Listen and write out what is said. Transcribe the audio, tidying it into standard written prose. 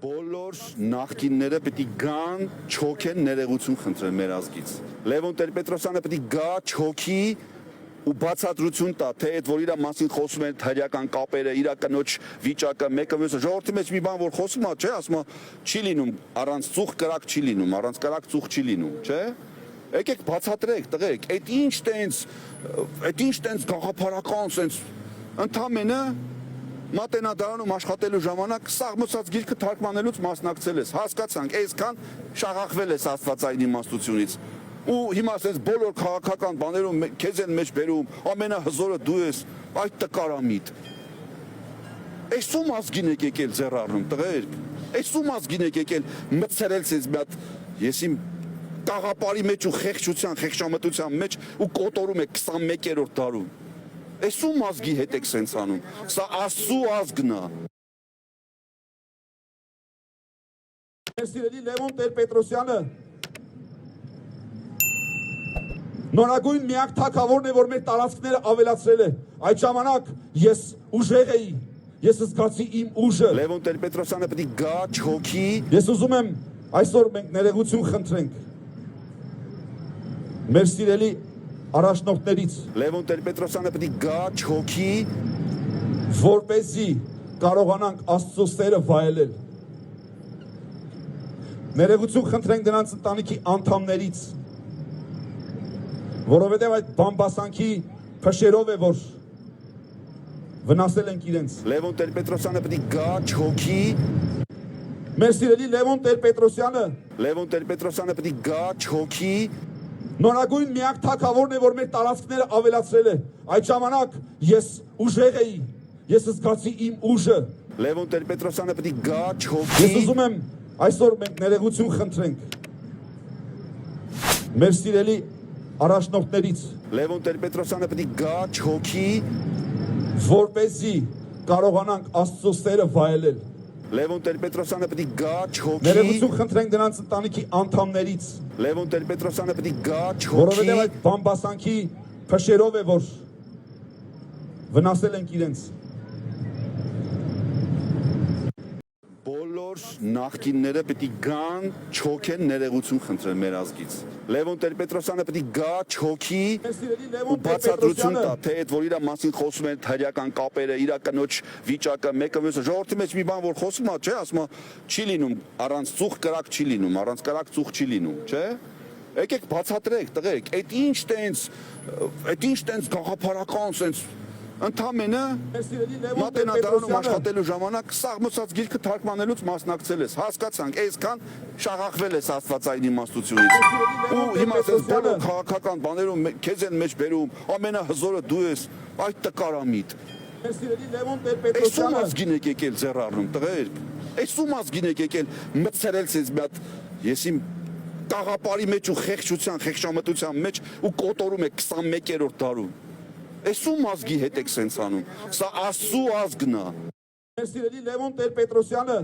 Բոլոր նախկինները պետք է գան չոքեն ներողություն խնդրեն մեր ազգից։ Լևոն Տեր-Պետրոսյանը պետք է գա չոքի ու բացատրություն տա, թե այդ որ իր մասին խոսում են հերյական կապերը, իր կնոջ վիճակը, մեկը մյուսը, ժողովրդի մեջ մի բան որ խոսում է, չէ, ասում է, չի լինում, առանց ծուխ կրակ չի լինում, առանց կրակ ծուխ չի լինում, չէ։ Եկեք բացատրեք, տղերք, այդ ինչ տենց գաղափարական, սենց ընդամենը մատենադարանում աշխատելու ժամանակ սաղմոսած գիրքը թարգմանելուց մասնակցել ես, հասկացանք, այսքան շաղախվել ես աստվածային իմաստությունից։ Ու հիմա ասես բոլոր քաղաքական բաներում քեզ են մեջ բերում, ամենահզորը դու ես, այդ տկարամիտ։ Այս ում ազգին եք եկել ձեռ առնում, տղերք, այս ում ազգին եք եկել մտցրել ցեզ մի հատ, ես իմ կաղապարի մեջ ու խեղճության, խեղճամտության մեջ ու կոտորում եք 21-րդ դարում։ Այս ում ազգի հետ եք սենց անում, սա Աստծու ազգն է։ Մեր սիրելի Լևոն Տեր-Պետրոսյանը նորագույն միակ թագավորն է, որ մեր տարածքները ավելացրել է։ Այդ ժամանակ ես ուժեղ էի, ես զգացի իմ ուժը։ Լևոն Տեր-Պետրոսյանը պետք է գա չոքի։ Ես ուզում եմ այսօր մենք ներողություն խնդրենք մեր սիրելի առաջնորդներից, Լևոն Տեր-Պետրոսյանը պետք է գա չոքի, որպեսզի կարողանանք Աստծո սերը վայելել։ Ներողություն խնդրենք նրանց ընտանիքի անդամներից, որովհետև այդ բամբասանքի փշերով է, որ վնասել ենք իրենց։ Լևոն Տեր-Պետրոսյանը պետք է գա չոքի, Մեր սիրելի Լևոն Տեր-Պետրոսյանը Լևոն Տեր-Պետրոսյանը պետք է գա չոքի, նորագույն միակ թագավորն է, որ մեր տարածքները ավելացրել է։ Այդ ժամանակ ես ուժեղ էի, ես զգացի իմ ուժը։ Լևոն Տեր-Պետրոսյանը պետք է գա չոքի։ Ես ուզում եմ այսօր մենք ներողություն խնդրենք մեր սիրելի առաջնորդներից, Լևոն Տեր-Պետրոսյանը պետք է գա չոքի, որպեսզի կարողանանք Աստծո սերը վայելել։ Լևոն Տեր-Պետրոսյանը պետք է գա չոքի, Ներողություն խնդրենք նրանց ընտանիքի անդամներից, Լևոն Տեր-Պետրոսյանը պետք է գա որովհետև չոքի, այդ բամբասանքի փշերով է, որ վնասել ենք իրենց։ բոլոր նախկինները պետք է գան չոքեն ներողություն խնդրեն մեր ազգից։ Լևոն Տեր-Պետրոսյանը պետք է գա չոքի Մեր սիրելի ու Լևոն բացատրություն տա, Տեր-Պետրոսյանը թե այդ որ իր մասին խոսում են հերյական կապերը, իր կնոջ վիճակը, մեկը մյուսը, ժողովրդի մեջ մի բան որ խոսում է, չէ, ասում է, չի լինում, առանց ծուխ կրակ չի լինում, առանց կրակ ծուխ չի լինում, չէ։ Եկեք բացատրեք, տղերք, այդ ինչ տենց գաղափարական, սենց ընդամենը Մեր սիրելի Լևոն մատենադարանում Տեր-Պետրոսյանը աշխատելու ժամանակ սաղմոսած գիրքը թարգմանելուց մասնակցել ես, հասկացանք, այսքան շաղախվել ես աստվածային իմաստությունից։ Ու հիմա ասես բոլոր քաղաքական բաներում քեզ են մեջ բերում, ամենահզորը դու ես, այդ տկարամիտ։ Մեր սիրելի Լևոն Այս ում Տեր-Պետրոսյանը ազգին եք եկել ձեռ առնում, տղերք, այս ում ազգին եք եկել մտցրել ցեզ մի հատ, ես իմ կաղապարի մեջ ու խեղճության, խեղճամտության մեջ ու կոտորում եք 21-րդ դարում։ Այս ում ազգի հետ եք սենց անում, սա Աստծու ազգն է։ Մեր սիրելի Լևոն Տեր-Պետրոսյանը